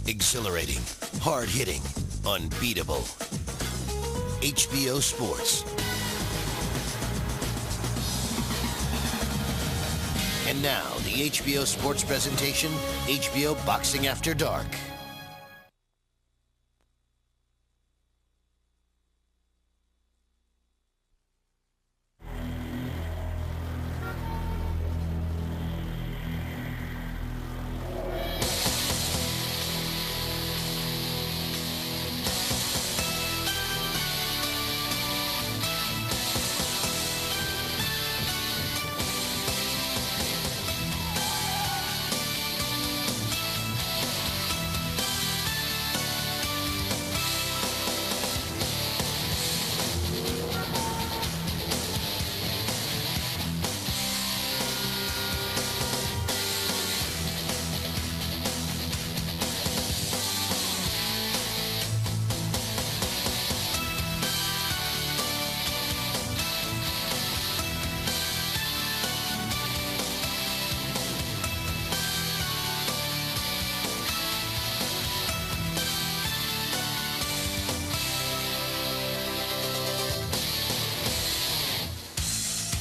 Exhilarating, hard-hitting, unbeatable. HBO Sports. And now, the HBO Sports presentation, HBO Boxing After Dark.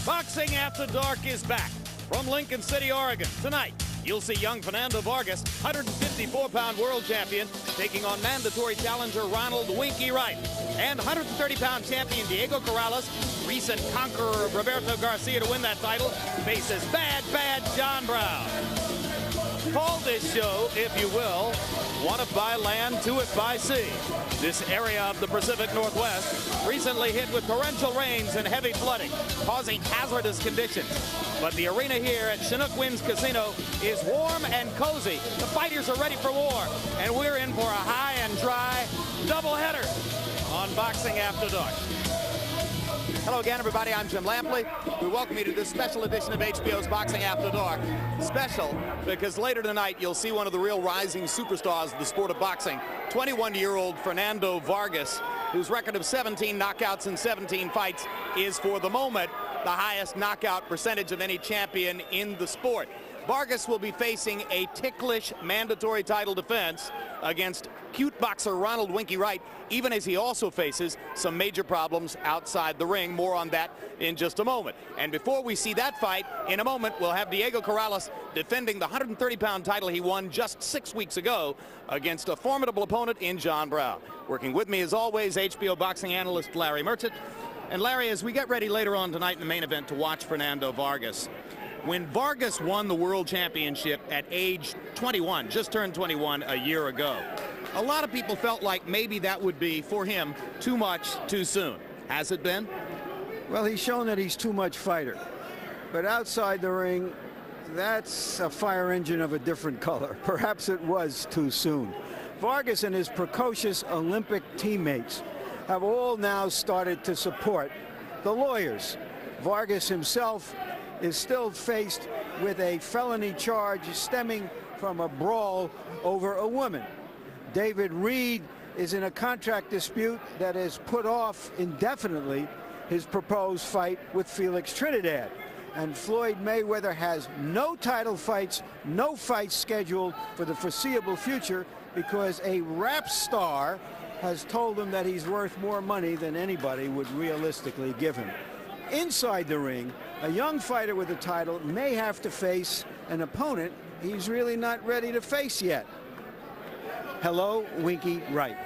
Boxing After Dark is back from Lincoln City, Oregon. Tonight, you'll see young Fernando Vargas, 154-pound world champion, taking on mandatory challenger Ronald Winky Wright. And 130-pound champion Diego Corrales, recent conqueror of Roberto Garcia to win that title, faces bad John Brown. Call this show, if you will, one it by land, two it by sea. This area of the Pacific Northwest recently hit with torrential rains and heavy flooding, causing hazardous conditions. But the arena here at Chinook Winds Casino is warm and cozy. The fighters are ready for war, and we're in for a high and dry doubleheader on Boxing After Dark. Hello again, everybody. I'm Jim Lampley. We welcome you to this special edition of HBO's Boxing After Dark. Special because later tonight you'll see one of the real rising superstars of the sport of boxing, 21-year-old Fernando Vargas, whose record of 17 knockouts in 17 fights is, for the moment, the highest knockout percentage of any champion in the sport. Vargas will be facing a ticklish mandatory title defense against cute boxer Ronald Winky Wright, even as he also faces some major problems outside the ring. More on that in just a moment. And before we see that fight, in a moment, we'll have Diego Corrales defending the 130-pound title he won just 6 weeks ago against a formidable opponent in John Brown. Working with me, as always, HBO boxing analyst Larry Merchant. And Larry, as we get ready later on tonight in the main event to watch Fernando Vargas, when Vargas won the world championship at age 21, just turned 21 a year ago, a lot of people felt like maybe that would be, for him, too much too soon. Has it been? Well, he's shown that he's too much fighter. But outside the ring, that's a fire engine of a different color. Perhaps it was too soon. Vargas and his precocious Olympic teammates have all now started to support the lawyers. Vargas himself is still faced with a felony charge stemming from a brawl over a woman. David Reed is in a contract dispute that has put off indefinitely his proposed fight with Felix Trinidad. And Floyd Mayweather has no title fights, no fights scheduled for the foreseeable future because a rap star has told him that he's worth more money than anybody would realistically give him. Inside the ring, a young fighter with a title may have to face an opponent he's really not ready to face yet. Hello, Winky Wright.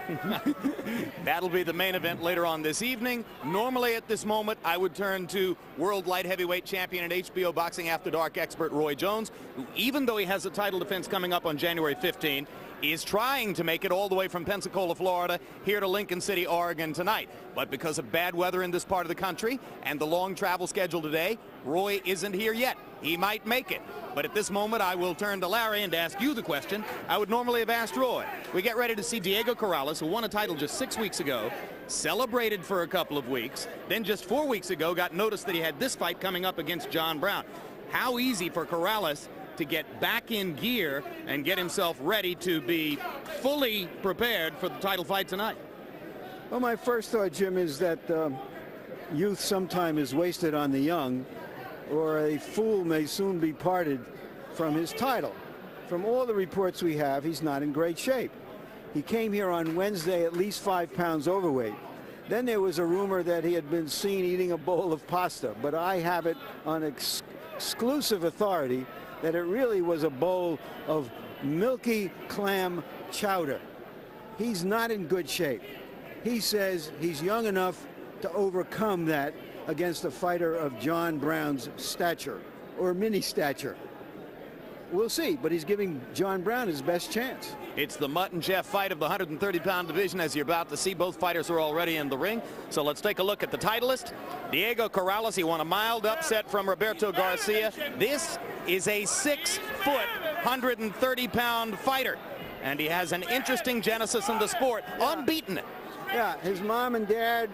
That'll be the main event later on this evening. Normally at this moment, I would turn to world light heavyweight champion and HBO Boxing After Dark expert Roy Jones, who, even though he has a title defense coming up on January 15, is trying to make it all the way from Pensacola, Florida, here to Lincoln City, Oregon tonight. But because of bad weather in this part of the country and the long travel schedule today, Roy isn't here yet. He might make it. But at this moment, I will turn to Larry and ask you the question I would normally have asked Roy. We get ready to see Diego Corrales, who won a title just 6 weeks ago, celebrated for a couple of weeks, then just 4 weeks ago got notice that he had this fight coming up against John Brown. How easy for Corrales to get back in gear and get himself ready to be fully prepared for the title fight tonight? Well, my first thought, Jim, is that youth sometime is wasted on the young, or a fool may soon be parted from his title. From all the reports we have, he's not in great shape. He came here on Wednesday at least 5 pounds overweight. Then there was a rumor that he had been seen eating a bowl of pasta, but I have it on exclusive authority that it really was a bowl of milky clam chowder. He's not in good shape. He says he's young enough to overcome that against a fighter of John Brown's stature, or mini stature. We'll see, but he's giving John Brown his best chance. It's the Mutt and Jeff fight of the 130-pound division, as you're about to see. Both fighters are already in the ring. So let's take a look at the titleist. Diego Corrales, he won a mild upset from Roberto Garcia. This is a 6-foot, 130-pound fighter. And he has an interesting genesis in the sport, unbeaten. Yeah, his mom and dad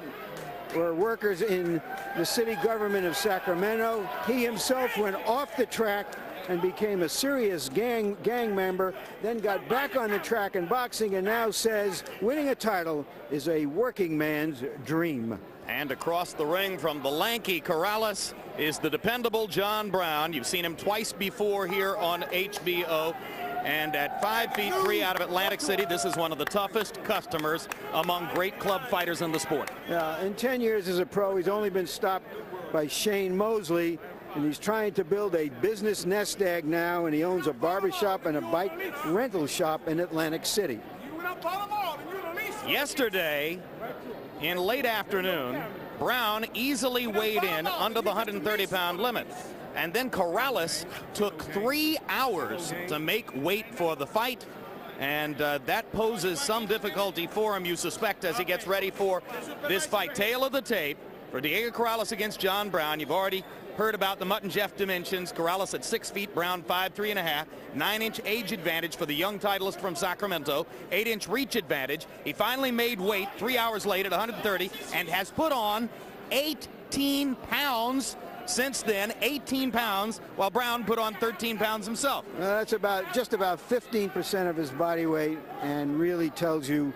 were workers in the city government of Sacramento. He himself went off the track and became a serious gang member, then got back on the track in boxing, and now says winning a title is a working man's dream. And across the ring from the lanky Corrales is the dependable John Brown. You've seen him twice before here on HBO. And at 5'3" out of Atlantic City, this is one of the toughest customers among great club fighters in the sport. Yeah, in 10 years as a pro, he's only been stopped by Shane Mosley, and he's trying to build a business nest egg now, and he owns a barbershop and a bike rental shop in Atlantic City. Yesterday, in late afternoon, Brown easily weighed in under the 130-pound limit. And then Corrales took 3 hours to make weight for the fight. And that poses some difficulty for him, you suspect, as he gets ready for this fight. Tail of the tape for Diego Corrales against John Brown. You've already heard about the Mutt and Jeff dimensions. Corrales at 6 feet, Brown 5'3½", 9-inch age advantage for the young titleist from Sacramento, 8-inch reach advantage. He finally made weight 3 hours late at 130 and has put on 18 pounds since then, 18 pounds, while Brown put on 13 pounds himself. That's just about 15% of his body weight, and really tells you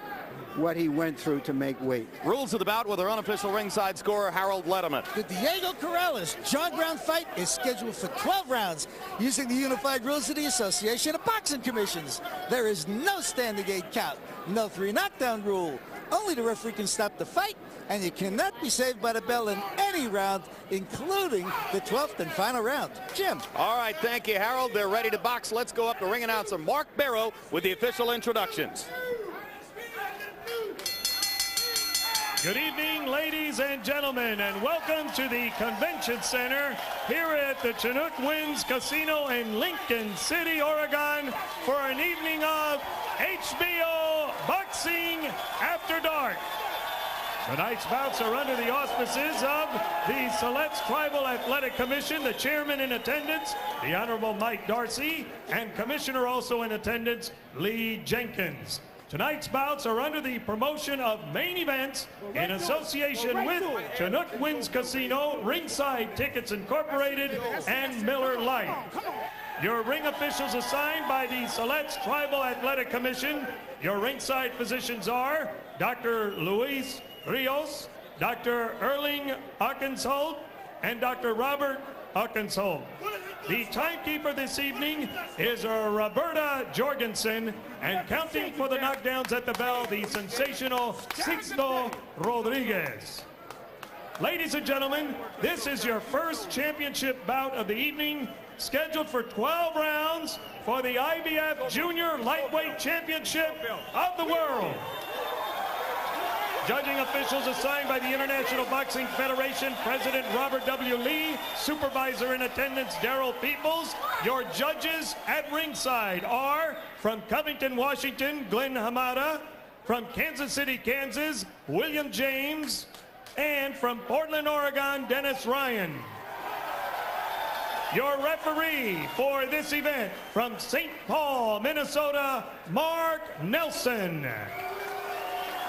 what he went through to make weight. Rules of the bout with our unofficial ringside scorer, Harold Letterman. The Diego Corrales-John Brown fight is scheduled for 12 rounds using the unified rules of the Association of Boxing Commissions. There is no standing 8 count, no 3 knockdown rule. Only the referee can stop the fight, and you cannot be saved by the bell in any round, including the 12th and final round. Jim. All right, thank you, Harold. They're ready to box. Let's go up to ring announcer Mark Barrow with the official introductions. Good evening, ladies and gentlemen, and welcome to the Convention Center here at the Chinook Winds Casino in Lincoln City, Oregon, for an evening of HBO Boxing After Dark. Tonight's bouts are under the auspices of the Siletz Tribal Athletic Commission, the chairman in attendance, the Honorable Mike Darcy, and commissioner also in attendance, Lee Jenkins. Tonight's bouts are under the promotion of Main Events in association with Chinook Winds Casino, Ringside Tickets Incorporated, and Miller Lite. Your ring officials assigned by the Siletz Tribal Athletic Commission. Your ringside physicians are Dr. Luis Rios, Dr. Erling Akensholt, and Dr. Robert Akensholt. The timekeeper this evening is Roberta Jorgensen, and counting for the knockdowns at the bell, the sensational Sixto Rodriguez. Ladies and gentlemen, this is your first championship bout of the evening, scheduled for 12 rounds for the IBF Junior Lightweight Championship of the World. Judging officials assigned by the International Boxing Federation, President Robert W. Lee, supervisor in attendance Darrell Peoples. Your judges at ringside are from Covington, Washington, Glenn Hamada, from Kansas City, Kansas, William James, and from Portland, Oregon, Dennis Ryan. Your referee for this event from St. Paul, Minnesota, Mark Nelson.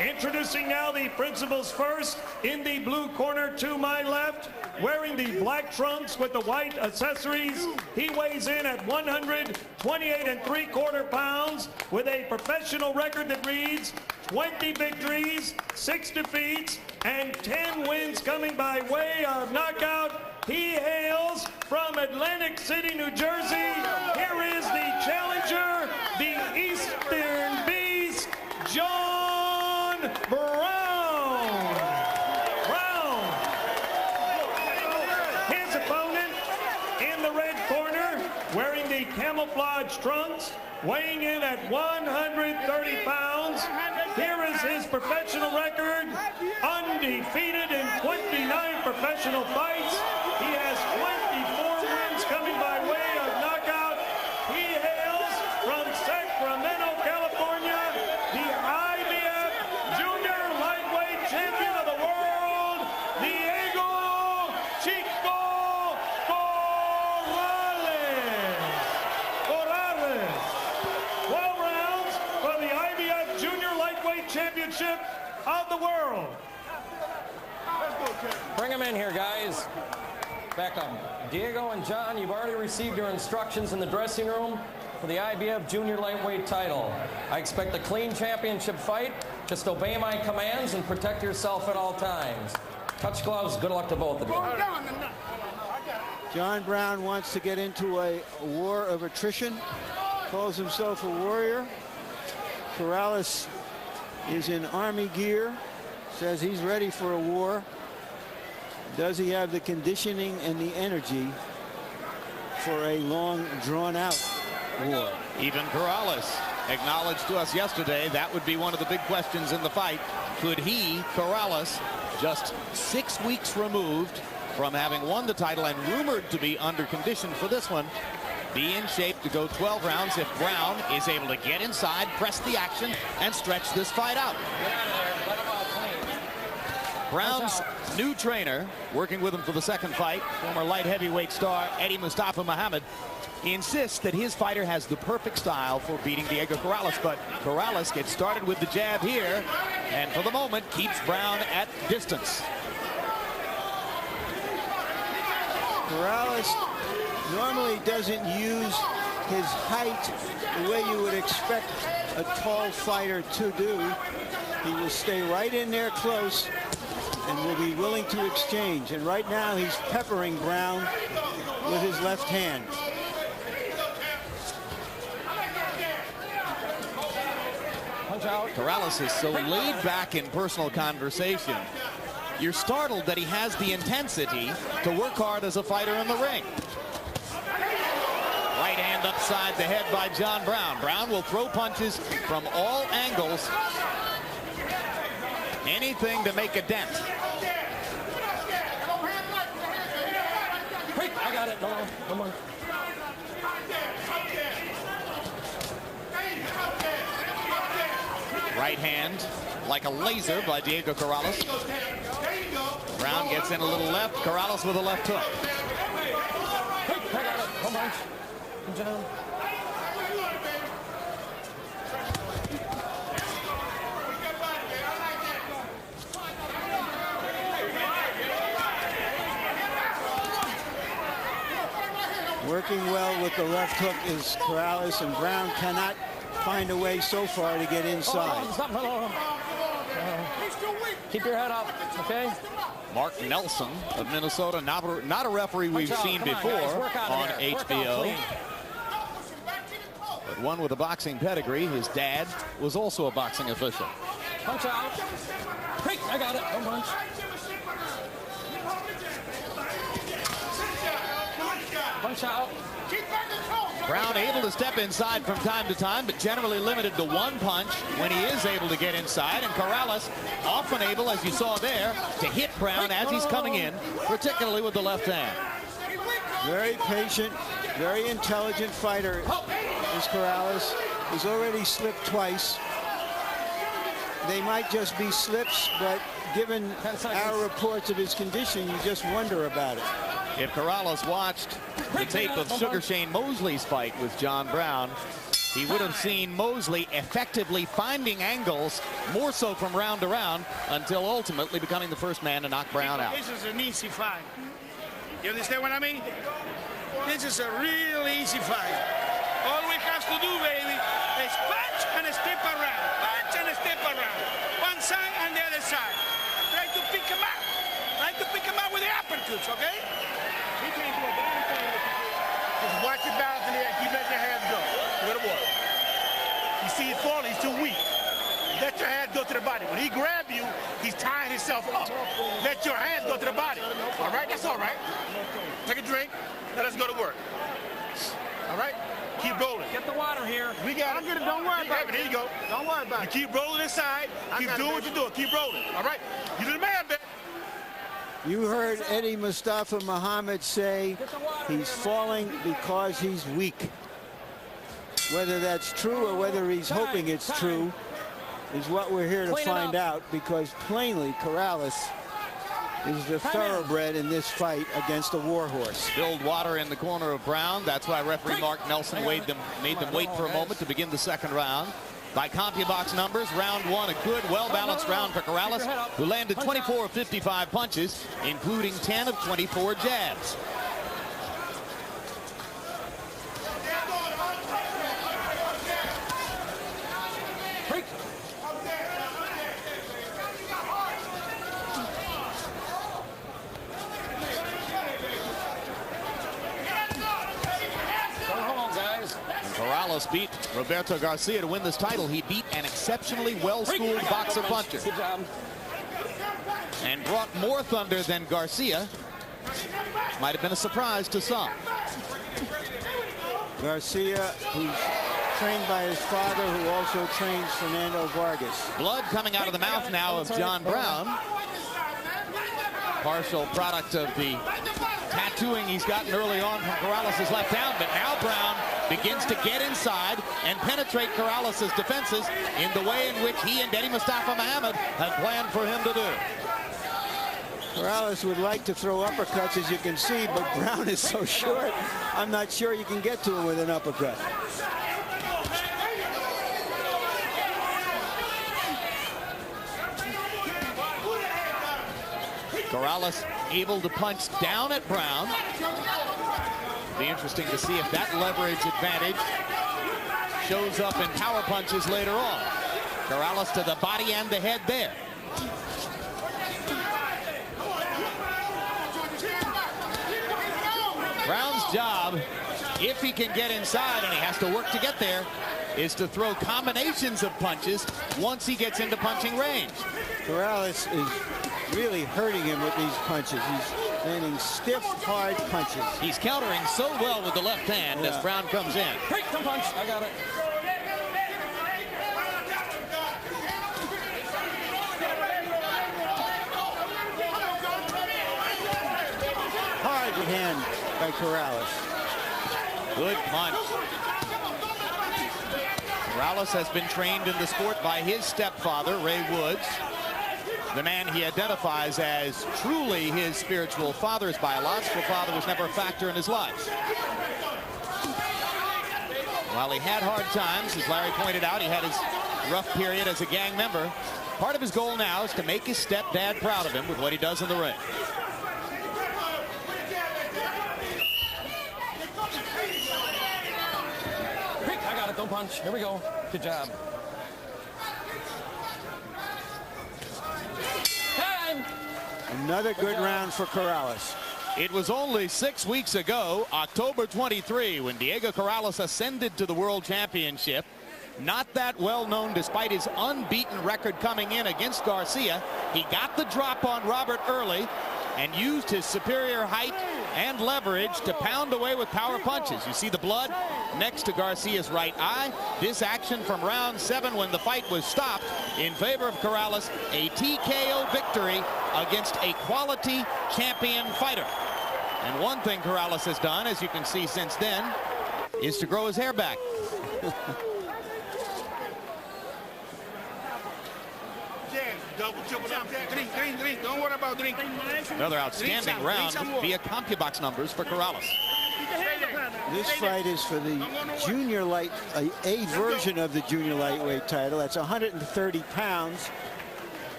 Introducing now the principals first. In the blue corner to my left, wearing the black trunks with the white accessories, he weighs in at 128 3/4 pounds with a professional record that reads 20 victories, 6 defeats, and 10 wins coming by way of knockout. He hails from Atlantic City, New Jersey. Here is the challenger, the Eastern Beast, large trunks, weighing in at 130 pounds. Here is his professional record, undefeated in 29 professional fights. He has 24 wins coming by way of knockout. He hails from Sacramento, California, the IBF Junior Lightweight Champion of the world, Diego Chico Corrales. 12 rounds for the IBF Junior Lightweight Championship of the world. Bring him in here, guys. Back up. Diego and John, you've already received your instructions in the dressing room for the IBF Junior Lightweight title. I expect a clean championship fight. Just obey my commands and protect yourself at all times. Touch gloves. Good luck to both of you. John Brown wants to get into a war of attrition, calls himself a warrior. Corrales is in Army gear, says he's ready for a war. Does he have the conditioning and the energy for a long, drawn-out war? Even Corrales acknowledged to us yesterday that would be one of the big questions in the fight. Could he, Corrales, just 6 weeks removed from having won the title and rumored to be under condition for this one, be in shape to go 12 rounds if Brown is able to get inside, press the action, and stretch this fight out? Brown's new trainer, working with him for the second fight, former light heavyweight star Eddie Mustafa Muhammad, insists that his fighter has the perfect style for beating Diego Corrales, but Corrales gets started with the jab here, and for the moment keeps Brown at distance. Corrales normally doesn't use his height the way you would expect a tall fighter to do. He will stay right in there close and will be willing to exchange. And right now he's peppering Brown with his left hand. Punch out. Corrales is so laid back in personal conversation. You're startled that he has the intensity to work hard as a fighter in the ring. Right hand upside the head by John Brown. Brown will throw punches from all angles. Anything to make a dent. Quick, I got it. No, come on. Right hand like a laser by Diego Corrales. Brown gets in a little left. Corrales with a left hook. Quick, I got it. Come on. John. Working well with the left hook is Corrales, and Brown cannot find a way so far to get inside. Keep your head up, okay? Mark Nelson of Minnesota, not a referee we've seen before on HBO. But one with a boxing pedigree. His dad was also a boxing official. Punch out. Quick, I got it. Don't punch. Punch out. Brown able to step inside from time to time, but generally limited to one punch when he is able to get inside. And Corrales often able, as you saw there, to hit Brown as he's coming in, particularly with the left hand. Very patient, very intelligent fighter is Corrales. He's already slipped twice. They might just be slips, but given our reports of his condition, you just wonder about it. If Corrales watched the tape of Sugar Shane Mosley's fight with John Brown, he would have seen Mosley effectively finding angles, more so from round to round, until ultimately becoming the first man to knock Brown out. This is an easy fight. You understand what I mean? This is a real easy fight. All we have to do, baby, is punch and step around. Punch and step around. One side and the other side. Try to pick him out. Try to pick him out with the uppercuts, okay? He can't do a damn thing. Just watch it bounce in there and keep letting your hands go. Go to work. You see it fall, he's too weak. Let your hands go to the body. When he grabs you, he's tying himself up. Let your hands go to the body. All right? That's all right. Take a drink. Let us go to work. All right? Keep keep rolling. Get the water here. We got I'll get it. Don't worry about it. There you go. Don't worry about You it. keep rolling inside. Keep doing what you're doing. Keep rolling. All right? You're the man, man. You heard Eddie Mustafa Muhammad say he's falling because he's weak. Whether that's true or whether he's hoping it's true is what we're here to find out, because plainly Corrales is the thoroughbred in this fight against a warhorse. Spilled water in the corner of Brown. That's why referee Mark Nelson made them wait for a moment to begin the second round. By CompuBox numbers, round one, a good, well-balanced round for Corrales, who landed 24 of 55 punches, including 10 of 24 jabs. Corrales beat Roberto Garcia to win this title. He beat an exceptionally well-schooled boxer puncher. Good job. And brought more thunder than Garcia. Might have been a surprise to some. Garcia, who's trained by his father, who also trains Fernando Vargas. Blood coming out of the mouth now of John Brown. Partial product of the tattooing he's gotten early on from Corrales' left hand, but now Brown begins to get inside and penetrate Corrales' defenses in the way in which he and Eddie Mustafa Muhammad had planned for him to do. Corrales would like to throw uppercuts, as you can see, but Brown is so short, I'm not sure you can get to him with an uppercut. Corrales able to punch down at Brown. Be interesting to see if that leverage advantage shows up in power punches later on. Corrales to the body and the head there. Brown's job, if he can get inside, and he has to work to get there, is to throw combinations of punches once he gets into punching range. Corrales is really hurting him with these punches. He's landing stiff, hard punches. He's countering so well with the left hand as Brown comes in. Break the punch. I got it. Hard hand by Corrales. Good punch. Corrales has been trained in the sport by his stepfather, Ray Woods, the man he identifies as truly his spiritual father. His biological father was never a factor in his life. While he had hard times, as Larry pointed out, he had his rough period as a gang member. Part of his goal now is to make his stepdad proud of him with what he does in the ring. I got it. Don't punch. Here we go. Good job. Time. Another good round for Corrales. It was only 6 weeks ago, October 23, when Diego Corrales ascended to the World Championship. Not that well known despite his unbeaten record coming in against Garcia. He got the drop on Robert early and used his superior height and leverage to pound away with power punches. You see the blood next to Garcia's right eye. This action from round 7 when the fight was stopped in favor of Corrales. A TKO victory against a quality champion fighter. And one thing Corrales has done, as you can see since then, is to grow his hair back. Double, triple down. Drink, drink, drink. Don't worry about drinking. Another outstanding round via CompuBox numbers for Corrales. This fight is for the junior light, a version of the junior lightweight title. That's 130 pounds.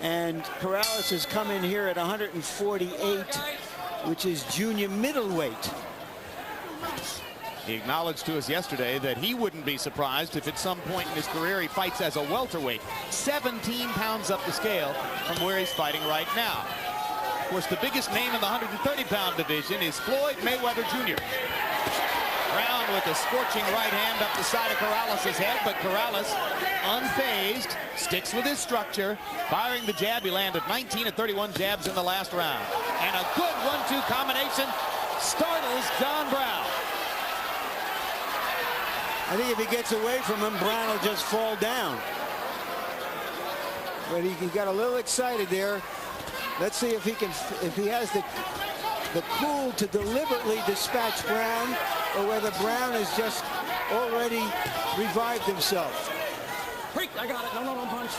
And Corrales has come in here at 148, which is junior middleweight. He acknowledged to us yesterday that he wouldn't be surprised if at some point in his career he fights as a welterweight, 17 pounds up the scale from where he's fighting right now. Of course, the biggest name in the 130-pound division is Floyd Mayweather Jr. Brown with a scorching right hand up the side of Corrales' head, but Corrales, unfazed, sticks with his structure, firing the jab. He landed 19 of 31 jabs in the last round. And a good 1-2 combination startles John Brown. I think if he gets away from him, Brown will just fall down. But he got a little excited there. Let's see if he has the cool to deliberately dispatch Brown, or whether Brown has just already revived himself. I got it. No punch.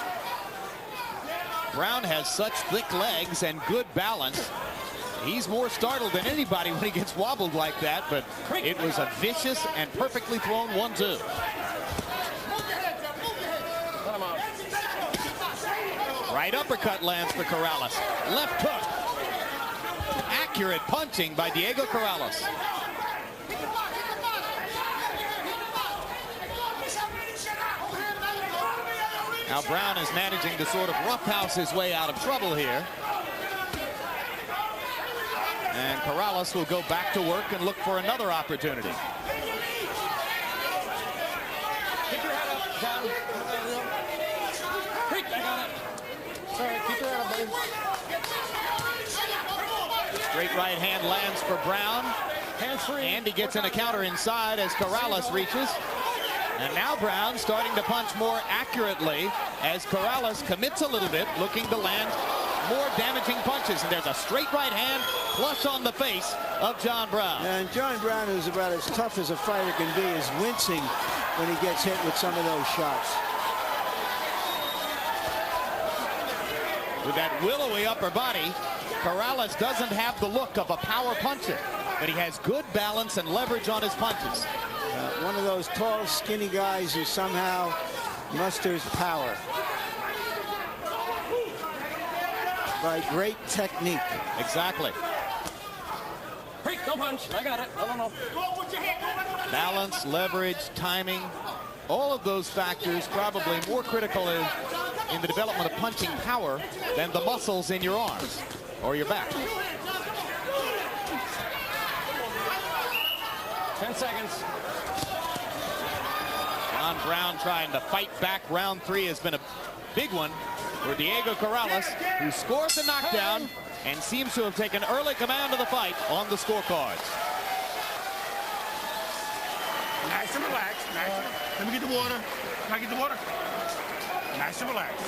Brown has such thick legs and good balance. He's more startled than anybody when he gets wobbled like that, but it was a vicious and perfectly thrown 1-2. Right uppercut lands for Corrales. Left hook. Accurate punching by Diego Corrales. Now Brown is managing to sort of roughhouse his way out of trouble here. And Corrales will go back to work and look for another opportunity. Keep your head up, John. I got it. Sorry, keep your head up, buddy. Straight right hand lands for Brown. Hands free. And he gets in a counter inside as Corrales reaches. And now Brown starting to punch more accurately as Corrales commits a little bit, looking to land more damaging punches. And there's a straight right hand flush on the face of John Brown. And John Brown, who's about as tough as a fighter can be, is wincing when he gets hit with some of those shots. With that willowy upper body, Corrales doesn't have the look of a power puncher, but he has good balance and leverage on his punches. One of those tall, skinny guys who somehow musters power by great technique. Exactly. No punch. I got it. No. Balance, leverage, timing, all of those factors probably more critical in the development of punching power than the muscles in your arms or your back. 10 seconds. John Brown trying to fight back. Round 3 has been a big one for Diego Corrales, who scores a knockdown and seems to have taken early command of the fight on the scorecards. Nice and relaxed. Let me get the water. Can I get the water? Nice and relaxed.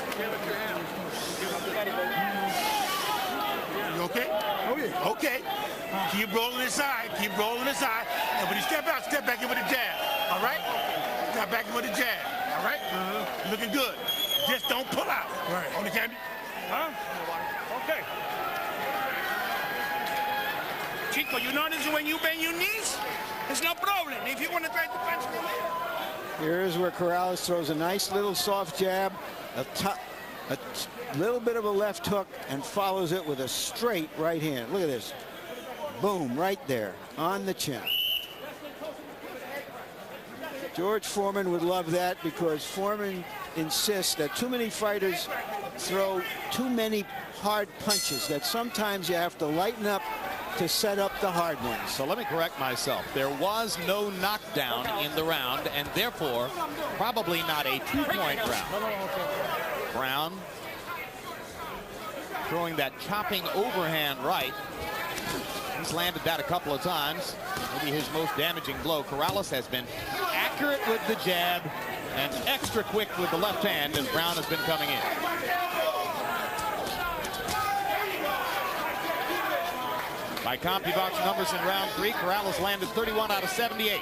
You okay? Oh, yeah. Okay. Keep rolling inside. Keep rolling inside. And when you step out, step back in with a jab. All right? Step back in with a jab. All right? Looking good. Just don't pull out. Right. On the camera. Huh? Okay. Chico, you notice when you bend your knees? There's no problem. If you want to try to punch from here. Here's where Corrales throws a nice little soft jab, a little bit of a left hook, and follows it with a straight right hand. Look at this. Boom, right there on the chin. George Foreman would love that, because Foreman insists that too many fighters throw too many hard punches, that sometimes you have to lighten up to set up the hard ones. So let me correct myself. There was no knockdown in the round, and therefore probably not a two-point round. Brown throwing that chopping overhand right. He's landed that a couple of times. Maybe his most damaging blow. Corrales has been accurate with the jab and extra quick with the left hand as Brown has been coming in. By CompuBox numbers in round 3, Corrales landed 31 out of 78.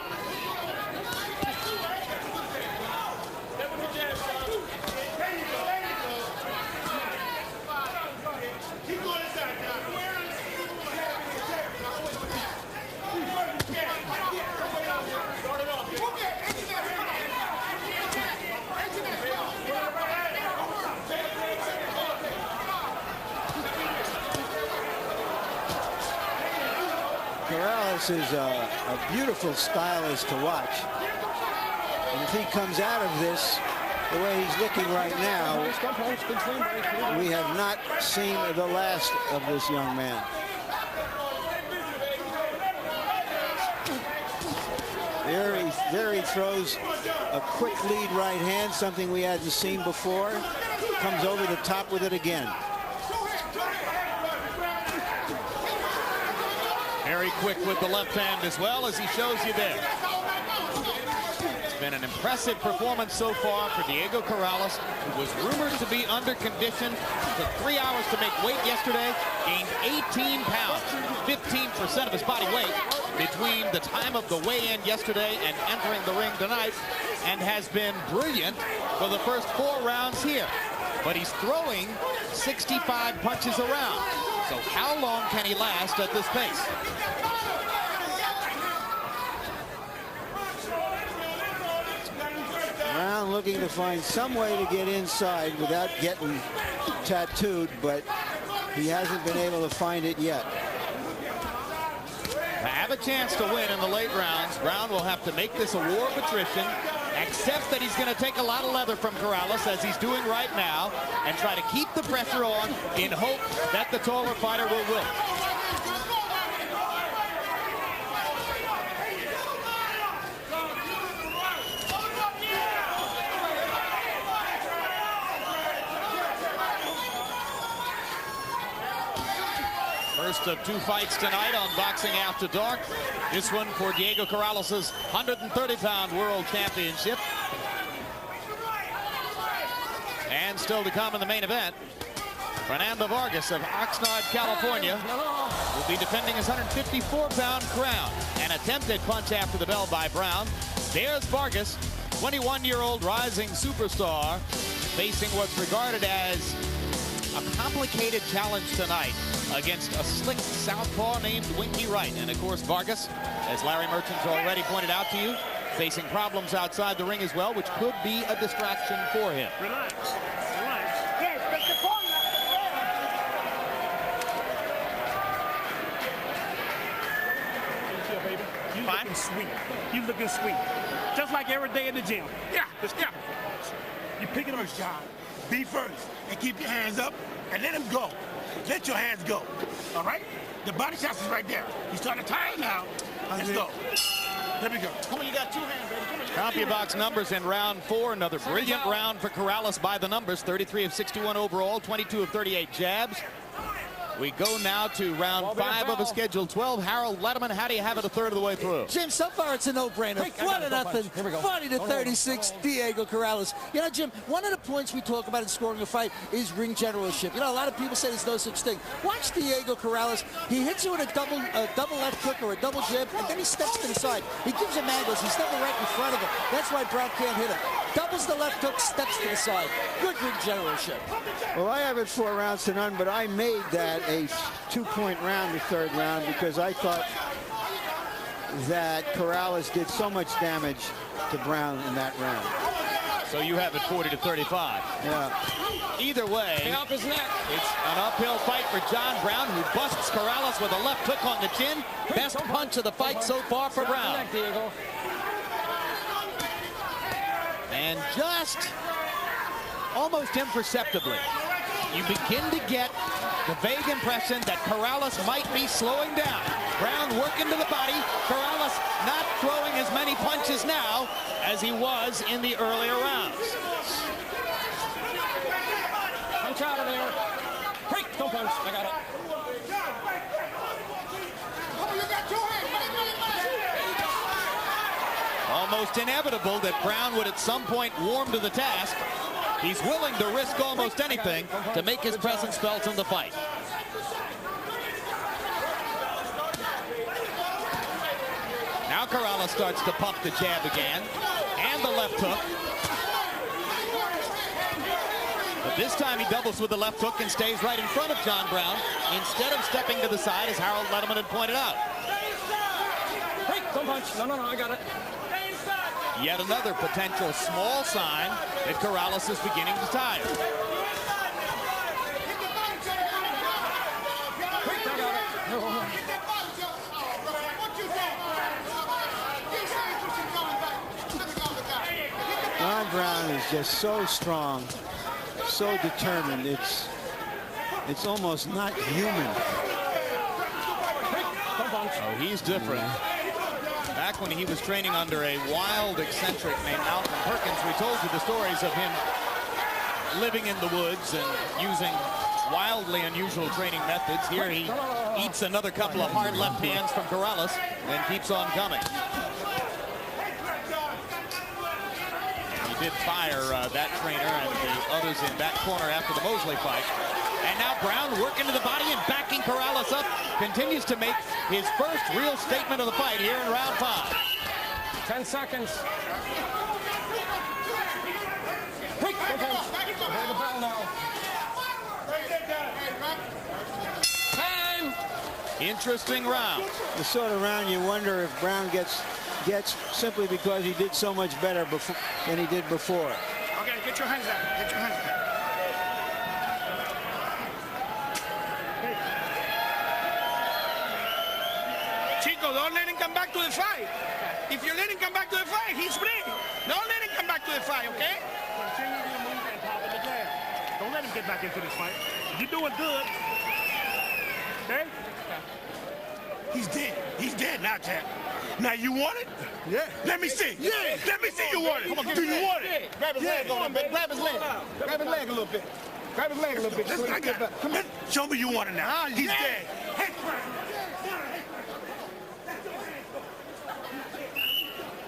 Corrales is a beautiful stylist to watch. And if he comes out of this the way he's looking right now, we have not seen the last of this young man. There he throws a quick lead right hand, something we hadn't seen before. Comes over the top with it again. Very quick with the left hand as well, as he shows you there. It's been an impressive performance so far for Diego Corrales, who was rumored to be under condition. Took 3 hours to make weight yesterday, gained 18 pounds, 15% of his body weight between the time of the weigh-in yesterday and entering the ring tonight, and has been brilliant for the first 4 rounds here. But he's throwing 65 punches around. So how long can he last at this pace? Brown looking to find some way to get inside without getting tattooed, but he hasn't been able to find it yet. To have a chance to win in the late rounds, Brown will have to make this a war of attrition, accept that he's going to take a lot of leather from Corrales, as he's doing right now, and try to keep the pressure on in hope that the taller fighter will win. First of 2 fights tonight on Boxing After Dark. This one for Diego Corrales' 130-pound World Championship. And still to come in the main event, Fernando Vargas of Oxnard, California, will be defending his 154-pound crown. An attempted punch after the bell by Brown. There's Vargas, 21-year-old rising superstar, facing what's regarded as a complicated challenge tonight against a slick southpaw named Winky Wright. And of course, Vargas, as Larry Merchant's already pointed out to you, facing problems outside the ring as well, which could be a distraction for him. Relax. Relax. Yes, take the point. You Fine. looking sweet. You looking sweet. Just like every day in the gym. Yeah, yeah. You pick it up. First, John, be first and keep your hands up and let him go. Let your hands go. All right? The body shots is right there. You start to tire now. Let's go. There we go. Come on, you got 2 hands, baby. Come on. CompuBox numbers in round 4. Another brilliant round for Corrales by the numbers. 33 of 61 overall, 22 of 38 jabs. We go now to round 5 of a scheduled 12. Harold Letterman, how do you have it a third of the way through? Jim, so far it's a no-brainer. 1-0, 40-36, Diego Corrales. You know, Jim, one of the points we talk about in scoring a fight is ring generalship. You know, a lot of people say there's no such thing. Watch Diego Corrales. He hits you with a double left hook or a double jab, and then he steps to the side. He gives him angles. He's never right in front of him. That's why Brown can't hit him. Doubles the left hook, steps to the side. Good ring generalship. Well, I have it 4 rounds to none, but I made that a 2-point round the 3rd round because I thought that Corrales did so much damage to Brown in that round. So you have it 40-35. Yeah. Either way, it's an uphill fight for John Brown, who busts Corrales with a left hook on the chin. Best punch of the fight so far for Brown. And just almost imperceptibly, you begin to get the vague impression that Corrales might be slowing down. Brown working to the body. Corrales not throwing as many punches now as he was in the earlier rounds. Punch out of there. Break, don't punch. I got it. Almost inevitable that Brown would at some point warm to the task. He's willing to risk almost anything to make his presence felt in the fight. Now Corrales starts to pump the jab again, and the left hook. But this time he doubles with the left hook and stays right in front of John Brown instead of stepping to the side, as Harold Letterman had pointed out. Break, don't punch. No, I got it. Yet another potential small sign that Corrales is beginning to tire. John Brown is just so strong, so determined. It's almost not human. Oh, he's different. Back when he was training under a wild eccentric named Alton Perkins, we told you the stories of him living in the woods and using wildly unusual training methods. Here he eats another couple of hard left hands from Corrales and keeps on coming. did fire that trainer and the others in that corner after the Mosley fight. And now Brown working to the body and backing Corrales up. Continues to make his first real statement of the fight here in round 5. 10 seconds. Quick, the bell now. Time. Interesting round. The sort of round you wonder if Brown gets simply because he did so much better before than he did before. Okay, get your hands down. Get your hands down. Chico, don't let him come back to the fight. If you let him come back to the fight, he's free. Don't let him come back to the fight, okay? Continue to move and top of the gas. Don't let him get back into this fight. You're doing good. Okay? He's dead. He's dead now, champ. Now you want it? Yeah. Let me see. Yeah. Let me see you want it. Come on, do you want it? Grab his leg on him, baby. Grab his leg. Grab his leg a little bit. Grab his leg a little bit. Listen, I got it. Come on. Show me you want it now. He's dead. Hey,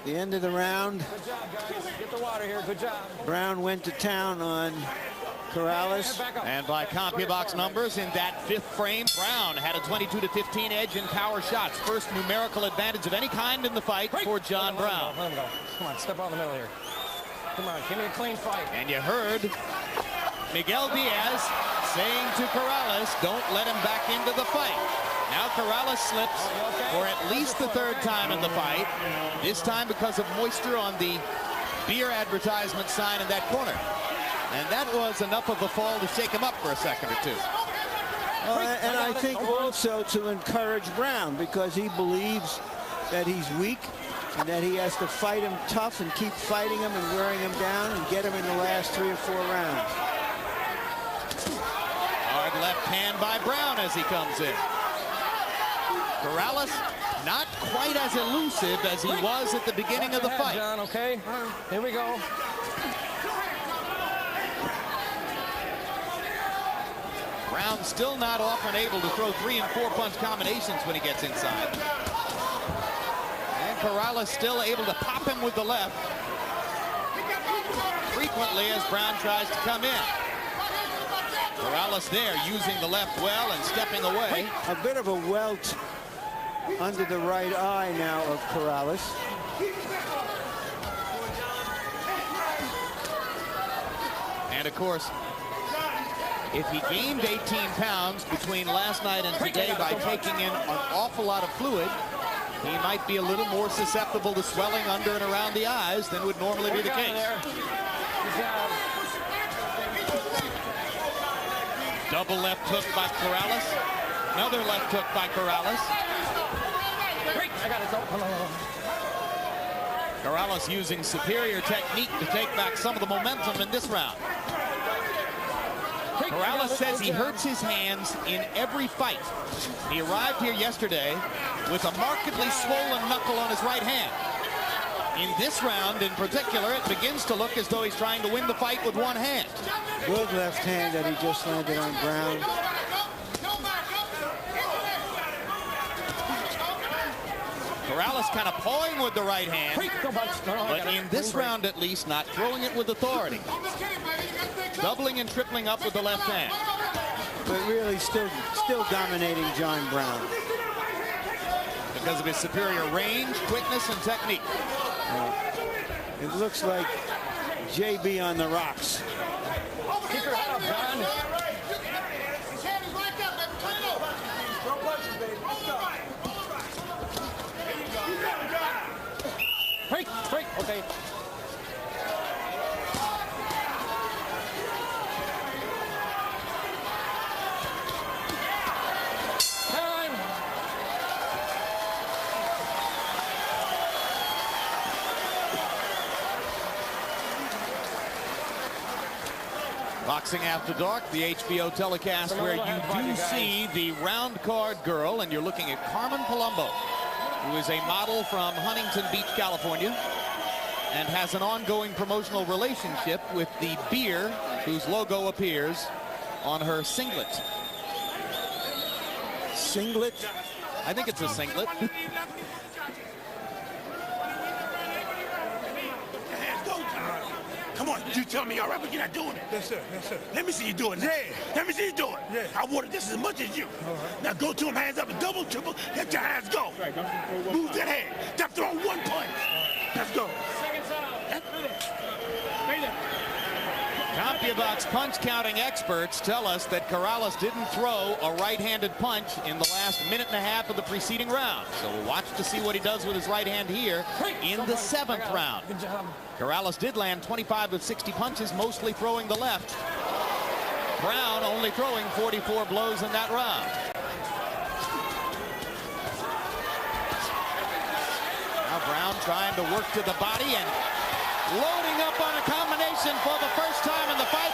The end of the round. Good job, guys. Get the water here. Good job. Brown went to town on Corrales. And by CompuBox numbers, in that 5th frame, Brown had a 22-15 edge in power shots. First numerical advantage of any kind in the fight for John Brown. Let him go. Come on, step out in the middle here. Come on, give me a clean fight. And you heard Miguel Diaz saying to Corrales, don't let him back into the fight. Now Corrales slips for at least the 3rd time in the fight. This time because of moisture on the beer advertisement sign in that corner. And that was enough of a fall to shake him up for a second or two. And I think also to encourage Brown, because he believes that he's weak and that he has to fight him tough and keep fighting him and wearing him down and get him in the last 3 or 4 rounds. Hard left hand by Brown as he comes in. Corrales not quite as elusive as he was at the beginning of the fight. John, okay? Here we go. Brown still not often able to throw 3- and 4-punch combinations when he gets inside. And Corrales still able to pop him with the left frequently as Brown tries to come in. Corrales there using the left well and stepping away. A bit of a welt under the right eye now of Corrales. And of course, if he gained 18 pounds between last night and today by taking in an awful lot of fluid, he might be a little more susceptible to swelling under and around the eyes than would normally be the case. Double left hook by Corrales. Another left hook by Corrales. I got it. Corrales using superior technique to take back some of the momentum in this round. Corrales says he hurts his hands in every fight. He arrived here yesterday with a markedly swollen knuckle on his right hand. In this round in particular, it begins to look as though he's trying to win the fight with one hand. Good left hand that he just landed on Brown. Corrales kind of pawing with the right hand, but in this round at least not throwing it with authority. Doubling and tripling up with the left hand. But really still dominating John Brown. Because of his superior range, quickness, and technique. It looks like JB on the rocks. Keep your head up, John. His hand is right there, baby. Turn it over. Throw punches, baby. Straight. Okay. Time. Boxing After Dark, the HBO telecast where you do see the round card girl, and you're looking at Carmen Palumbo, who is a model from Huntington Beach, California, and has an ongoing promotional relationship with the beer whose logo appears on her singlet. Singlet? I think it's a singlet. You tell me, all right, but you're not doing it. Yes, sir. Yes, sir. Let me see you do it now. Yeah. Let me see you do it. Yeah. I wanted this as much as you. All right. Now go to him, hands up, and double, triple. Let your hands go. Right, don't throw one Move punch. that hand. Stop throwing one punch. Let's go. Seconds out. CompuBox punch counting experts tell us that Corrales didn't throw a right-handed punch in the last minute and a half of the preceding round. So we'll watch to see what he does with his right hand here in the 7th round. Good job. Corrales did land 25 of 60 punches, mostly throwing the left. Brown only throwing 44 blows in that round. Now Brown trying to work to the body and loading up on a combination for the first time in the fight.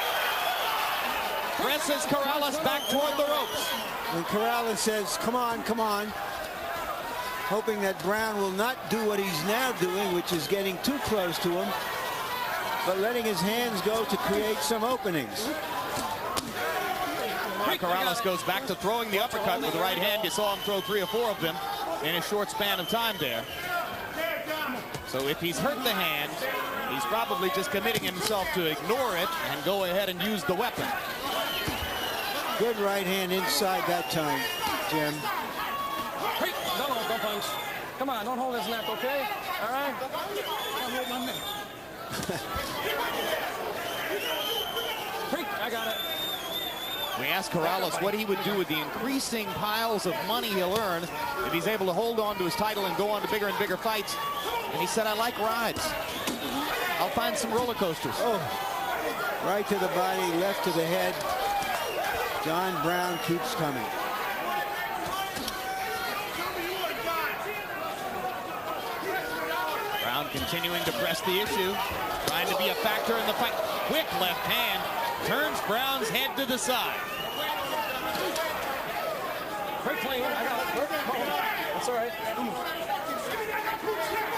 Presses Corrales back toward the ropes. And Corrales says, come on, come on. Hoping that Brown will not do what he's now doing, which is getting too close to him, but letting his hands go to create some openings. Now Corrales goes back to throwing the uppercut with the right hand. You saw him throw 3 or 4 of them in a short span of time there. So if he's hurt the hand, he's probably just committing himself to ignore it and go ahead and use the weapon. Good right hand inside that time, Jim. Don't punch. Come on, don't hold his neck, okay? All right? Don't hold my neck. I got it. We asked Corrales what he would do with the increasing piles of money he'll earn if he's able to hold on to his title and go on to bigger and bigger fights. And he said, I like rides. I'll find some roller coasters. Oh, right to the body, left to the head. John Brown keeps coming. Brown continuing to press the issue, trying to be a factor in the fight. Quick left hand turns Brown's head to the side. Quick clean. I got it. That's all right.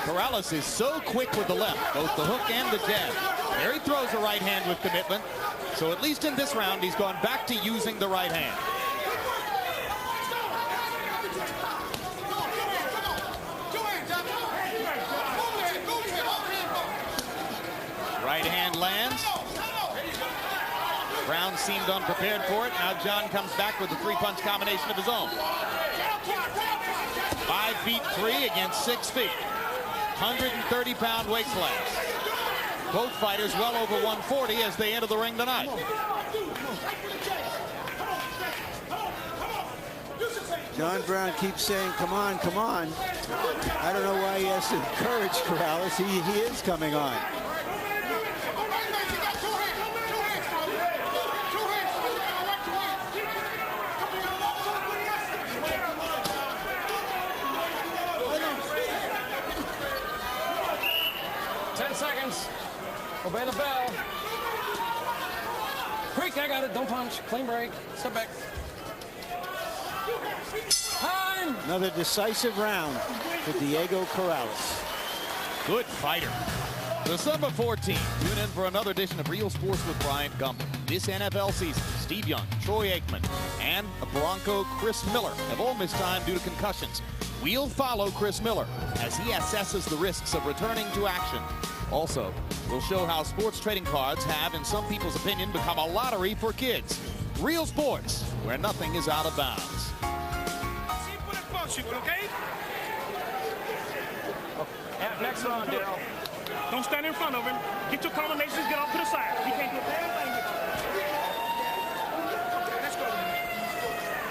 Corrales is so quick with the left, both the hook and the jab. There he throws a right hand with commitment. So at least in this round, he's gone back to using the right hand. Right hand lands. Brown seemed unprepared for it. Now John comes back with a 3-punch combination of his own. 5 feet 3 against 6 feet. 130-pound weight class. Both fighters well over 140 as they enter the ring tonight. John Brown keeps saying, come on, come on. I don't know why he has to encourage Corrales. He is coming on. Obey the bell. Quick, I got it. Don't punch. Clean break. Step back. Time! Another decisive round for Diego Corrales. Good fighter. December 14th, tune in for another edition of Real Sports with Bryant Gumbel. This NFL season, Steve Young, Troy Aikman, and Bronco Chris Miller have all missed time due to concussions. We'll follow Chris Miller as he assesses the risks of returning to action. Also, we'll show how sports trading cards have, in some people's opinion, become a lottery for kids. Real sports, where nothing is out of bounds. Okay? Next round, Daryl. Don't stand in front of him. Get your combinations, get off to the side. He can't do a damn thing with you. Let's go.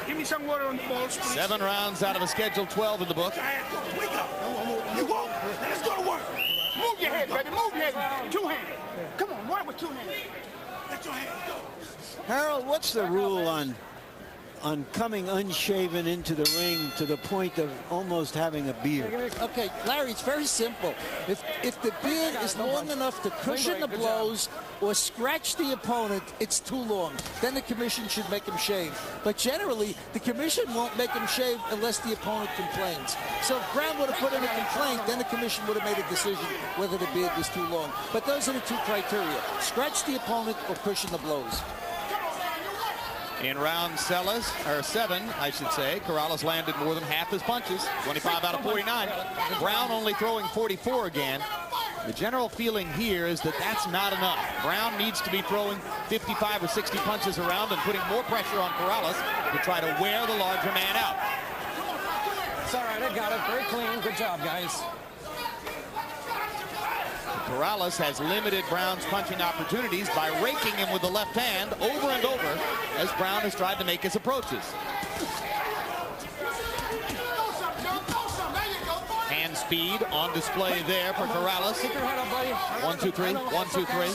Give me some water on the balls, please. 7 rounds out of a scheduled 12 in the book. Wake up. You won't. Let's go to work. Move your head, baby. Move your head. 2 hands. Come on, why with 2 hands? Let your hands go. Harold, what's the rule on coming unshaven into the ring to the point of almost having a beard? Okay, Larry, it's very simple. If the beard is long enough to cushion the blows or scratch the opponent, it's too long. Then the commission should make him shave. But generally, the commission won't make him shave unless the opponent complains. So if Brown would have put in a complaint, then the commission would have made a decision whether the beard was too long. But those are the 2 criteria. Scratch the opponent or cushion the blows. In round 7, I should say, Corrales landed more than half his punches, 25 out of 49. Brown only throwing 44 again. The general feeling here is that that's not enough. Brown needs to be throwing 55 or 60 punches around and putting more pressure on Corrales to try to wear the larger man out. It's all right, I got it. Very clean. Good job, guys. Corrales has limited Brown's punching opportunities by raking him with the left hand over and over as Brown has tried to make his approaches. Hand speed on display there for Corrales. 1, 2, 3. 1, 2, 3.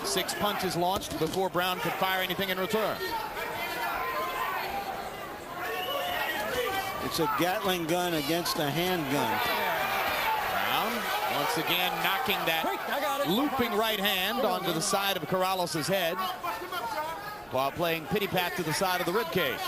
6 punches launched before Brown could fire anything in return. It's a Gatling gun against a handgun. Brown once again knocking that looping right hand onto the side of Corrales' head while playing pity-pat to the side of the ribcage.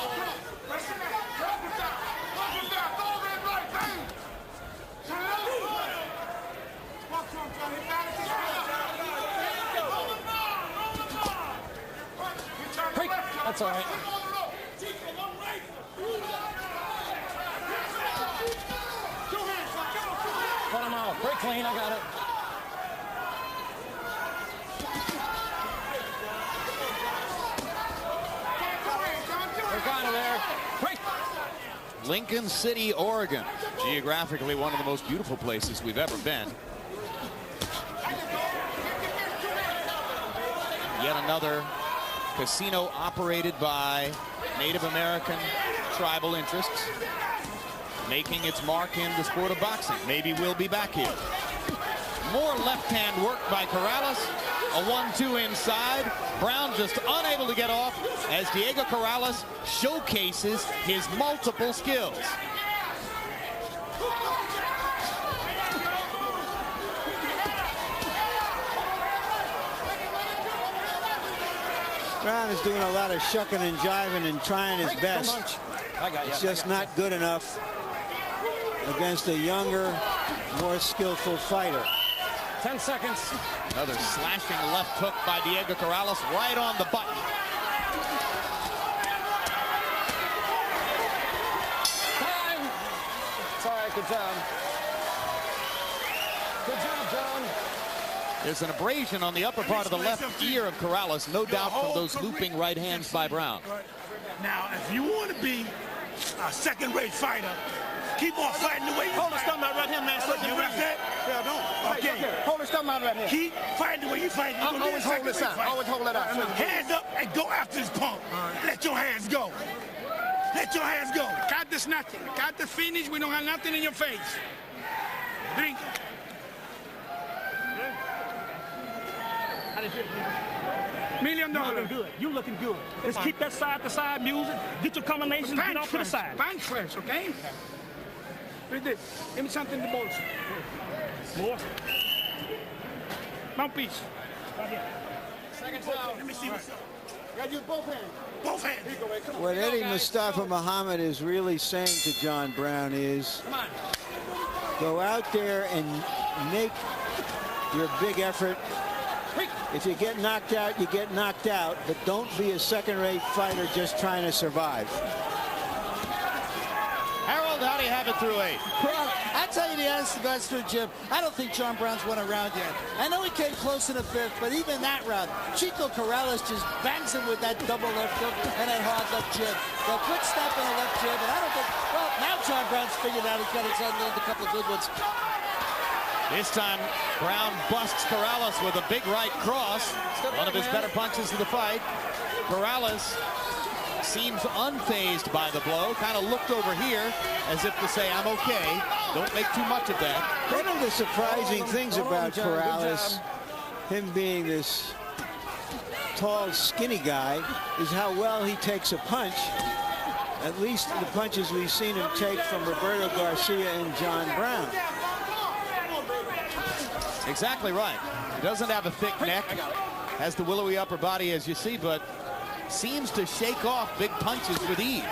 That's all right. Cut him out. Break clean. I got it. Break out of there. Break. Lincoln City, Oregon. Geographically one of the most beautiful places we've ever been. Yet another casino operated by Native American tribal interests, making its mark in the sport of boxing. Maybe we'll be back here. More left-hand work by Corrales. A 1-2 inside. Brown just unable to get off as Diego Corrales showcases his multiple skills. Brown is doing a lot of shucking and jiving and trying his best. It's just not good enough against a younger, more skillful fighter. 10 seconds. Another slashing left hook by Diego Corrales right on the button. Time. It's all right. Good job. Good job, John. There's an abrasion on the upper part of the left ear of Corrales, no doubt from those looping right hands by Brown. Now, if you want to be a second-rate fighter, keep on fighting the way you Hold the stomach out right here, man. You rep that? Yeah, don't. Okay. Hold the stomach out right here. Keep fighting the way you fight. You're Always hold this out. Always hold that out. Hands up and go after this pump. Let your hands go. Let your hands go. Cut this nothing. Cut the finish. We don't have nothing in your face. Drink. $1 million. Good. You looking good. Let's keep that side-to-side music. Get your combinations. Get off to the side. Punch first, okay? Read this. Give me something to bolster. More. Mouthpiece. Seconds out. Let me see what's up. Got you both hands. Both hands. What Eddie Mustafa Muhammad is really saying to John Brown is, go out there and make your big effort. If you get knocked out, you get knocked out, but don't be a second-rate fighter just trying to survive. Harold, how do you have it through 8? Well, I'll tell you the honest to God's truth, Jim. I don't think John Brown's won a round yet. I know he came close in the 5th, but even that round, Chico Corrales just bangs him with that double left hook and that hard left jab. The quick step and a left jab, and I don't think, well, now John Brown's figured out he's got his unlearned a couple of good ones. This time, Brown busts Corrales with a big right cross. One of his better punches of the fight. Corrales seems unfazed by the blow. Kind of looked over here as if to say, I'm okay. Don't make too much of that. One of the surprising things about Corrales, him being this tall, skinny guy, is how well he takes a punch. At least the punches we've seen him take from Roberto Garcia and John Brown. Exactly right. He doesn't have a thick neck. Has the willowy upper body, as you see, but seems to shake off big punches with ease.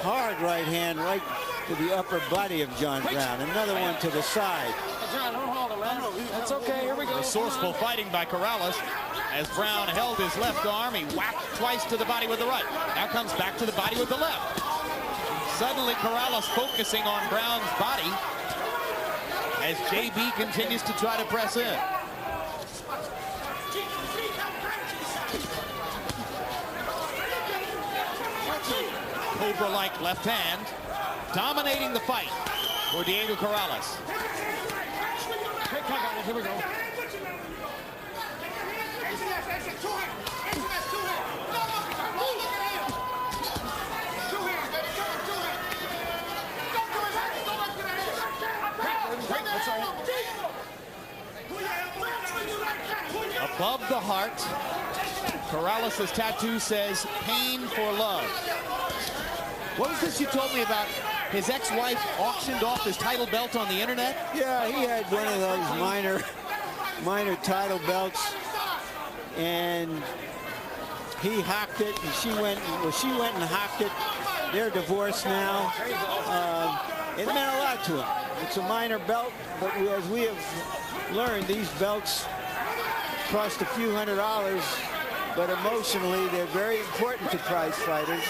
Hard right hand right to the upper body of John Brown. Another one to the side. John, don't hold it, man. That's okay. Here we go. Resourceful fighting by Corrales. As Brown held his left arm, he whacked twice to the body with the right. Now comes back to the body with the left. Suddenly, Corrales focusing on Brown's body. as JB continues to try to press in. Cobra-like left hand, dominating the fight for Diego Corrales. Here we go. Above the heart, Corrales' tattoo says, "Pain for love." What was this you told me about? His ex-wife auctioned off his title belt on the internet? Yeah, he had one of those minor title belts, and he hocked it, and she went and hocked it. They're divorced now. It meant a lot to him. It's a minor belt, but as we have learned, these belts cost a few $100s, but emotionally they're very important to prize fighters.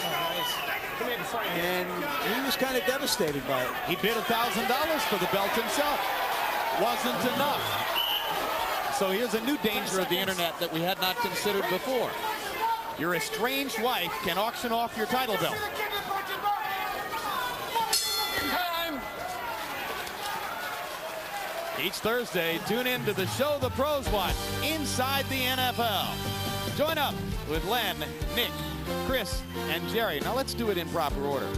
And he was kind of devastated by it. He bid $1,000 for the belt himself. Wasn't enough. So here's a new danger of the internet that we had not considered before. Your estranged wife can auction off your title belt. Each Thursday, tune in to the show the pros watch, Inside the NFL. Join up with Len, Nick, Chris, and Jerry. Now let's do it in proper order.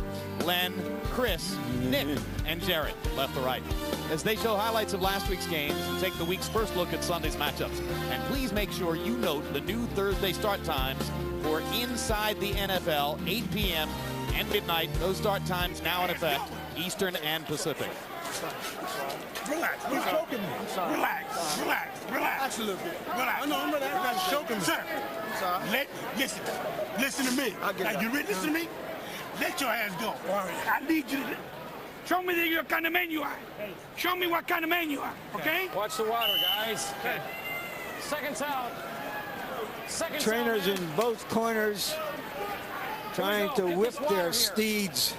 Len, Chris, Nick, and Jerry, left to right, as they show highlights of last week's games and take the week's first look at Sunday's matchups. And please make sure you note the new Thursday start times for Inside the NFL, 8 p.m. and midnight. Those start times now in effect, Eastern and Pacific. Relax. He's choking me. Relax. Absolutely. Relax. I know I'm relaxed. You're not choking me. Sir, listen to me. You ready? Listen to me. Let your hands go. I need you to Show me what kind of man you are. Show me what kind of man you are, okay? Watch the water, guys. Okay. Seconds out. Trainers in both corners trying to whip their steeds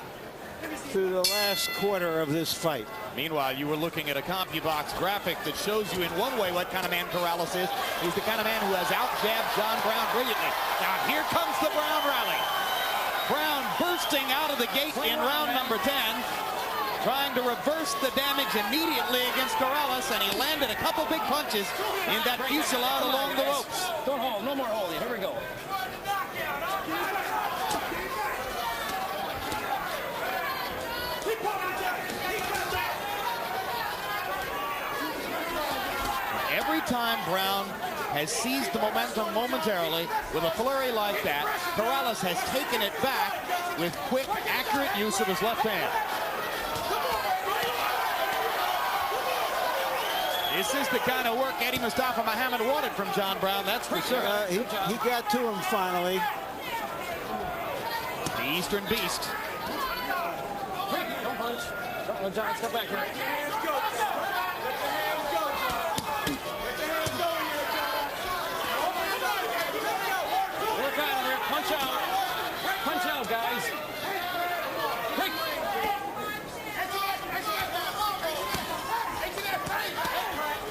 through the last quarter of this fight. Meanwhile, you were looking at a CompuBox graphic that shows you in one way what kind of man Corrales is. He's the kind of man who has out-jabbed John Brown brilliantly. Now here comes the Brown rally. Brown bursting out of the gate in round number 10, trying to reverse the damage immediately against Corrales, and he landed a couple big punches in that fusillade along the ropes. Don't hold, no more holding. Here we go. Every time Brown has seized the momentum momentarily with a flurry like that, Corrales has taken it back with quick, accurate use of his left hand. This is the kind of work Eddie Mustafa Muhammad wanted from John Brown, that's for sure. He got to him finally. The Eastern Beast. Don't punch. Don't let John step back here. Work out of there. Punch out. Punch out, guys.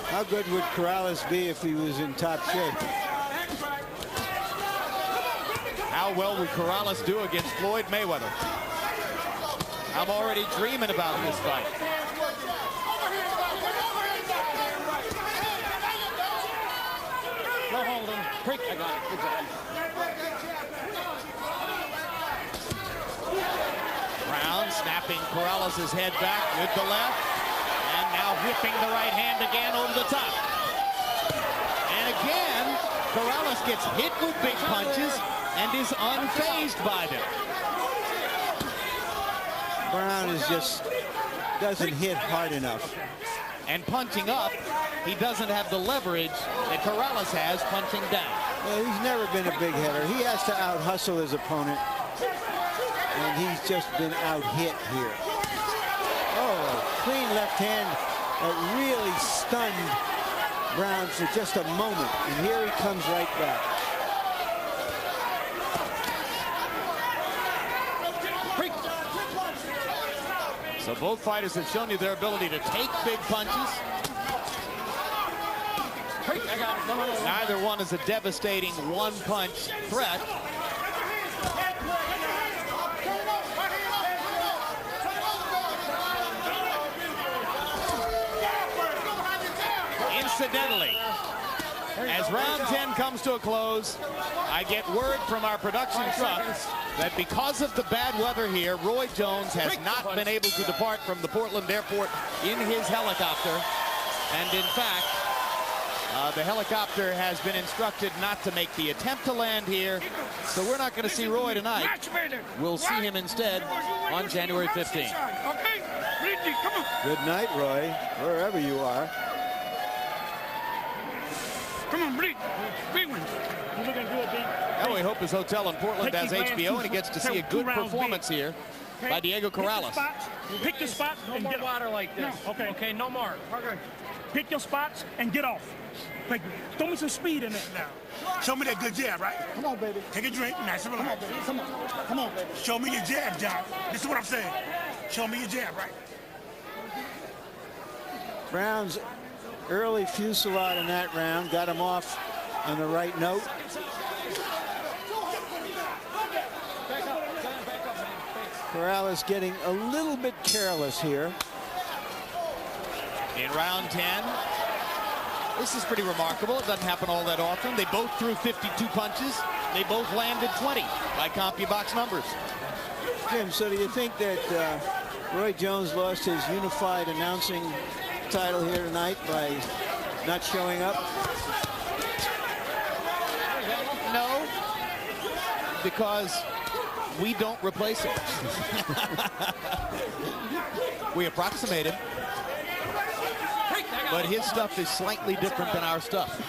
How good would Corrales be if he was in top shape? How well would Corrales do against Floyd Mayweather? I'm already dreaming about this fight. No holding. Prick. I got it. Good job. Brown snapping Corrales' head back with the left. And now whipping the right hand again over the top. And again, Corrales gets hit with big punches and is unfazed by them. Brown is just doesn't hit hard enough. And punching up, he doesn't have the leverage that Corrales has punching down. Well, he's never been a big hitter. He has to out-hustle his opponent. And he's just been out-hit here. Oh, clean left hand that really stunned Brown for just a moment. And here he comes right back. So both fighters have shown you their ability to take big punches. Neither one is a devastating one-punch threat. Incidentally, as round 10 comes to a close, I get word from our production truck that because of the bad weather here, Roy Jones has not been able to depart from the Portland airport in his helicopter. And in fact, the helicopter has been instructed not to make the attempt to land here. So we're not going to see Roy tonight. We'll see him instead on January 15th. Good night, Roy, wherever you are. Come on, Bleak. Big one. You're looking good, B. Now we hope his hotel in Portland has HBO and he gets to see a good performance here by Diego Corrales. Pick your spots. No more water like this. No, okay. Okay, no more. Okay. Pick your spots and get off. Like, throw me some speed in it now. Show me that good jab, right? Come on, baby. Take a drink, nice and relax. Come on. Come on, baby. Show me your jab, John. This is what I'm saying. Show me your jab, right? Brown's early fusillade in that round got him off on the right note. Corrales getting a little bit careless here. In round 10, this is pretty remarkable. It doesn't happen all that often. They both threw 52 punches. They both landed 20 by CompuBox numbers. Jim, so do you think that Roy Jones lost his unified announcing title here tonight by not showing up? No, because we don't replace him. We approximate him, but his stuff is slightly different than our stuff.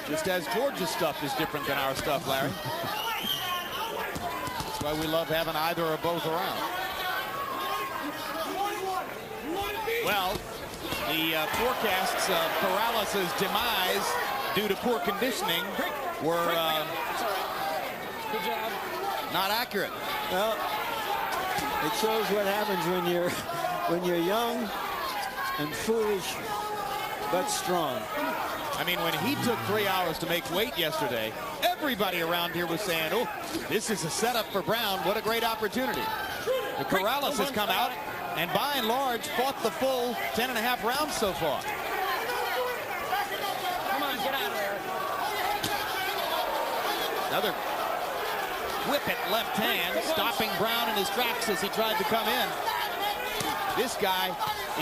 Just as George's stuff is different than our stuff, Larry. That's why we love having either or both around. Well, the forecasts of Corrales' demise due to poor conditioning were not accurate. Well, it shows what happens when you're young and foolish but strong. I mean, when he took 3 hours to make weight yesterday, everybody around here was saying, oh, this is a setup for Brown. What a great opportunity. The Corrales has come out and by and large fought the full 10.5 rounds so far. Come on, get out of there. Another whip at left hand, stopping Brown in his tracks as he tried to come in. This guy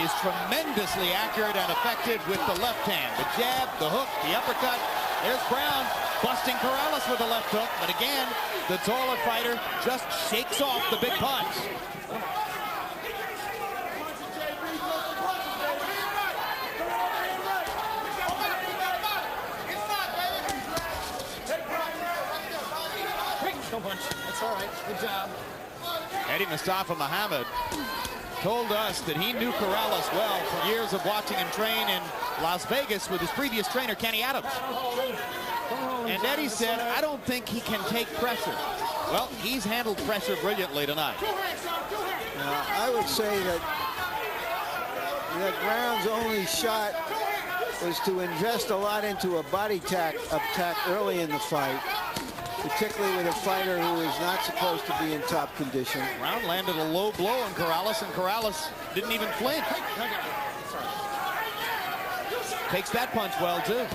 is tremendously accurate and effective with the left hand. The jab, the hook, the uppercut. There's Brown busting Corrales with a left hook. But again, the taller fighter just shakes off the big punch. Don't punch. That's all right. Good job. Eddie Mustafa Muhammad told us that he knew Corrales well from years of watching him train in Las Vegas with his previous trainer, Kenny Adams. And Eddie said, I don't think he can take pressure. Well, he's handled pressure brilliantly tonight. I would say that Brown's only shot was to invest a lot into a body attack early in the fight, particularly with a fighter who is not supposed to be in top condition. Brown landed a low blow on Corrales, and Corrales didn't even flinch. Takes that punch well, too.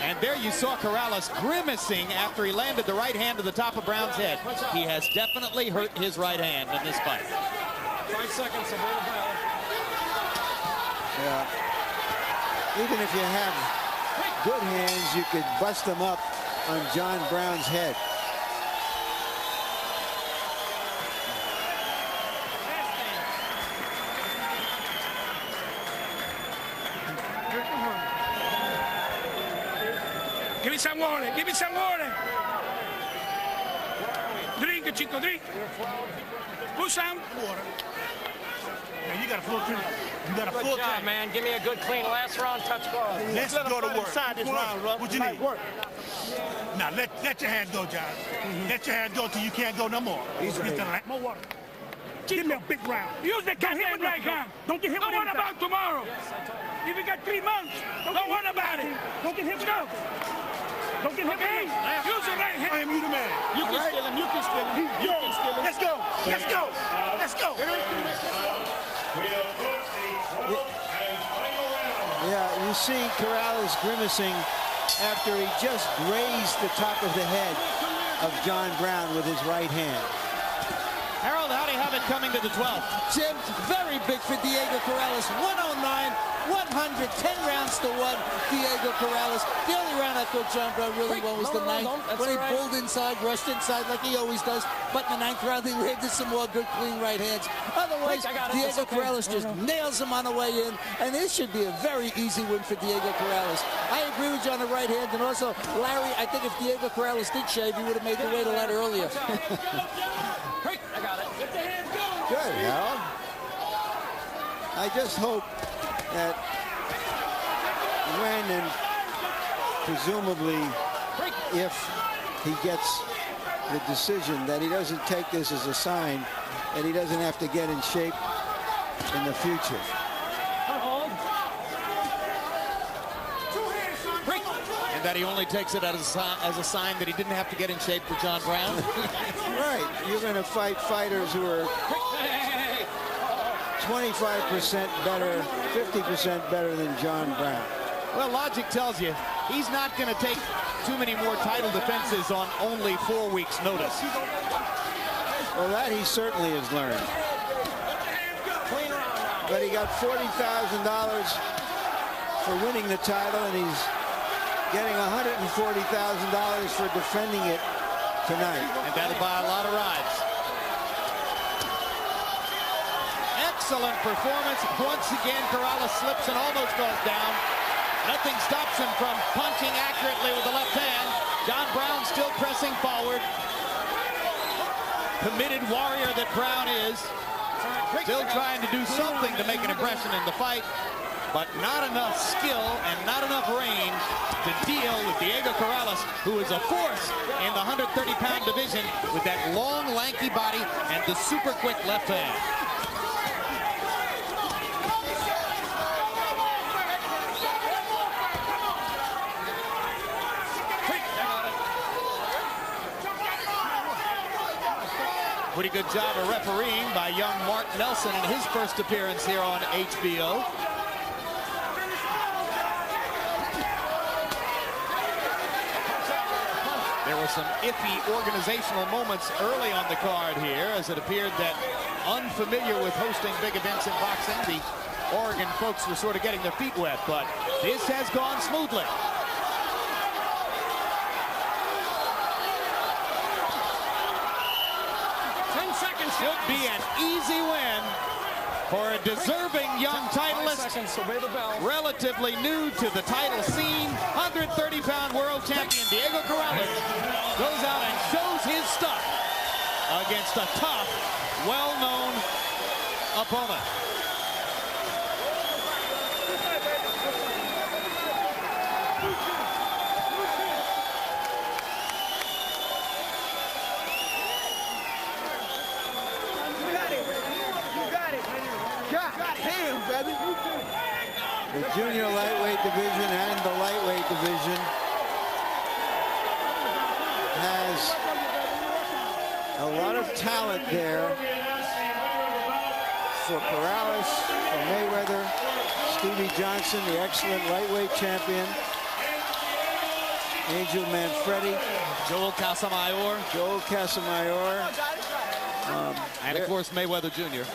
And there you saw Corrales grimacing after he landed the right hand to the top of Brown's head. He has definitely hurt his right hand in this fight. 5 seconds to hold the bell. Yeah. Even if you have good hands, you could bust them up on John Brown's head. Give me some water. Give me some water. Drink it, Chico. Drink. Put some water. Now you got a full drink. You got a Good full job, tank. man. Give me a good, clean last round touch ball. Let's go to work. Inside this round, bro. What you need? Work. Now, let your hands go, John. Let your hands go till you can't go no more. More water. Give me a big round. Use the goddamn right hand. Don't get hit with anything. Don't worry about tomorrow. If you got 3 months, don't worry about it. Don't get hit with it. Don't get hit with it. Use the right hand. I am you the man. You can steal him. You can steal him. You can steal him. Let's go. Let's go. Let's go. Yeah, you see Corrales grimacing after he just grazed the top of the head of John Brown with his right hand. Harold, how do you have it coming to the 12th? Jim, very big for Diego Corrales. 109, 110 rounds to 1. Diego Corrales. The only round I thought John Brown really won was the 9th. When he pulled inside, rushed inside like he always does. But in the 9th round, he landed some more good, clean right hands. Otherwise, Diego Corrales just nails him on the way in. And this should be a very easy win for Diego Corrales. I agree with you on the right hand. And also, Larry, I think if Diego Corrales did shave, he would have made the weight a lot earlier. I got it. Get the hands going. Good, Harold. I just hope that when and presumably if he gets the decision, that he doesn't take this as a sign that he doesn't have to get in shape in the future. And that he only takes it as a sign that he didn't have to get in shape for John Brown. Right. You're going to fight fighters who are 25% better, 50% better than John Brown. Well, logic tells you he's not going to take too many more title defenses on only 4 weeks' notice. Well, that he certainly has learned. But he got $40,000 for winning the title, and he's getting $140,000 for defending it tonight. And that'll buy a lot of rides. Excellent performance. Once again, Corrales slips and almost goes down. Nothing stops him from punching accurately with the left hand. John Brown still pressing forward. Committed warrior that Brown is. Still trying to do something to make an impression in the fight, but not enough skill and not enough range to deal with Diego Corrales, who is a force in the 130-pound division with that long, lanky body and the super quick left hand. Pretty good job of refereeing by young Mark Nelson in his first appearance here on HBO. There were some iffy organizational moments early on the card here, as it appeared that, unfamiliar with hosting big events in boxing, the Oregon folks were sort of getting their feet wet, but this has gone smoothly. Should be an easy win for a deserving young titleist, relatively new to the title scene. 130-pound world champion Diego Corrales goes out and shows his stuff against a tough, well-known opponent. The junior lightweight division and the lightweight division has a lot of talent there for Corrales, for Mayweather, Stevie Johnson, the excellent lightweight champion, Angel Manfredi, Joel Casamayor. And of course, Mayweather Jr.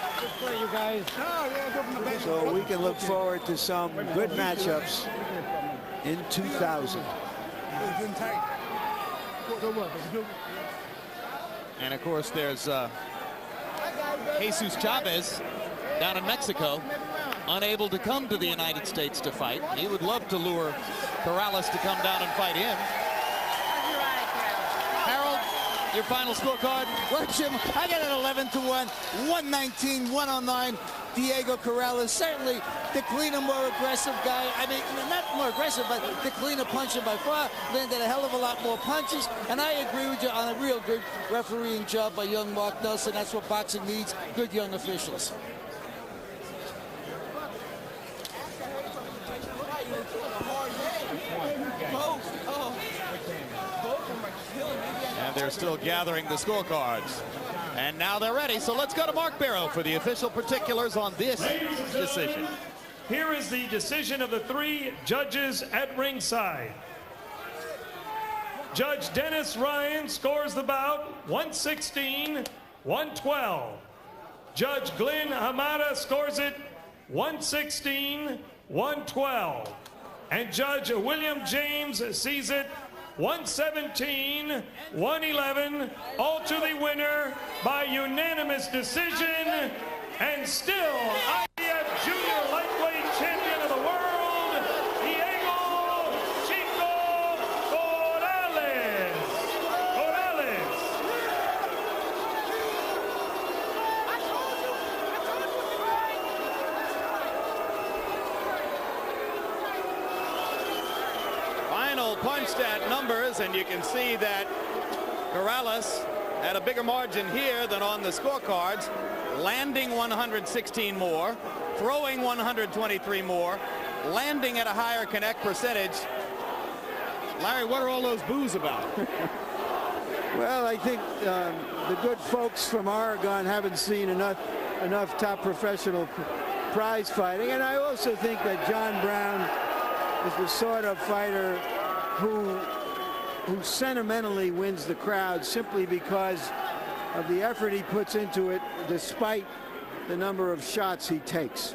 So we can look forward to some good matchups in 2000. And of course, there's Jesus Chavez down in Mexico, unable to come to the United States to fight. He would love to lure Corrales to come down and fight him. Harold, your final scorecard? Well, Jim, I got an 11-1, 119, 109. Diego Corrales, certainly the cleaner, more aggressive guy. I mean, not more aggressive, but the cleaner puncher by far. Landed a hell of a lot more punches. And I agree with you on a real good refereeing job by young Mark Nelson. That's what boxing needs, good young officials. And they're still gathering the scorecards. And now they're ready, so let's go to Mark Barrow for the official particulars on this decision. Here is the decision of the 3 judges at ringside. Judge Dennis Ryan scores the bout 116-112. Judge Glenn Hamada scores it 116-112. And Judge William James sees it 117-111, all to the winner by unanimous decision, and still IBF Junior Lightweight Champion of the World, Diego Chico Corrales. Final punch stat numbers, and you can see that Corrales had a bigger margin here than on the scorecards, landing 116 more, throwing 123 more, landing at a higher connect percentage. Larry, what are all those boos about? Well, I think the good folks from Oregon haven't seen enough top professional prize fighting, and I also think that John Brown is the sort of fighter who sentimentally wins the crowd simply because of the effort he puts into it, despite the number of shots he takes.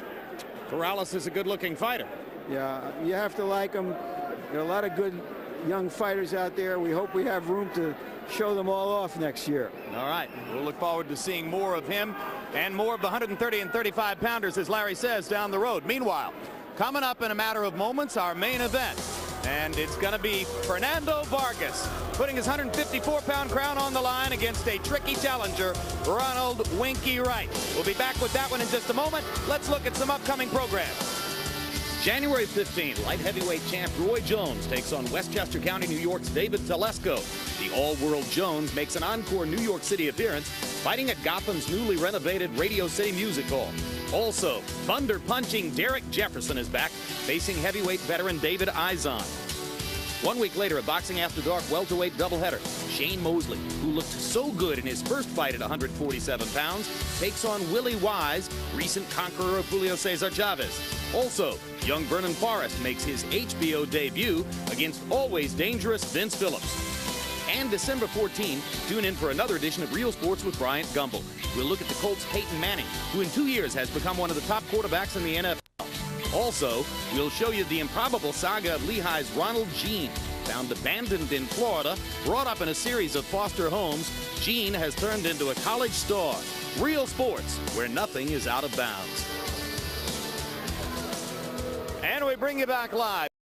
Corrales is a good-looking fighter. Yeah, you have to like him. There are a lot of good young fighters out there. We hope we have room to show them all off next year. All right, we'll look forward to seeing more of him and more of the 130 and 35 pounders, as Larry says, down the road. Meanwhile, coming up in a matter of moments, our main event. And it's going to be Fernando Vargas putting his 154-pound crown on the line against a tricky challenger, Ronald Winky Wright. We'll be back with that one in just a moment. Let's look at some upcoming programs. January 15th, light heavyweight champ Roy Jones takes on Westchester County, New York's David Telesco. The all-world Jones makes an encore New York City appearance, fighting at Gotham's newly renovated Radio City Music Hall. Also, thunder-punching Derek Jefferson is back, facing heavyweight veteran David Izon. 1 week later, a Boxing After Dark welterweight doubleheader. Shane Mosley, who looked so good in his first fight at 147 pounds, takes on Willie Wise, recent conqueror of Julio Cesar Chavez. Also, young Vernon Forrest makes his HBO debut against always dangerous Vince Phillips. And December 14, tune in for another edition of Real Sports with Bryant Gumbel. We'll look at the Colts' Peyton Manning, who in 2 years has become one of the top quarterbacks in the NFL. Also, we'll show you the improbable saga of Lehigh's Ronald Jean. Found abandoned in Florida, brought up in a series of foster homes, Jean has turned into a college star. Real Sports, where nothing is out of bounds. And we bring you back live.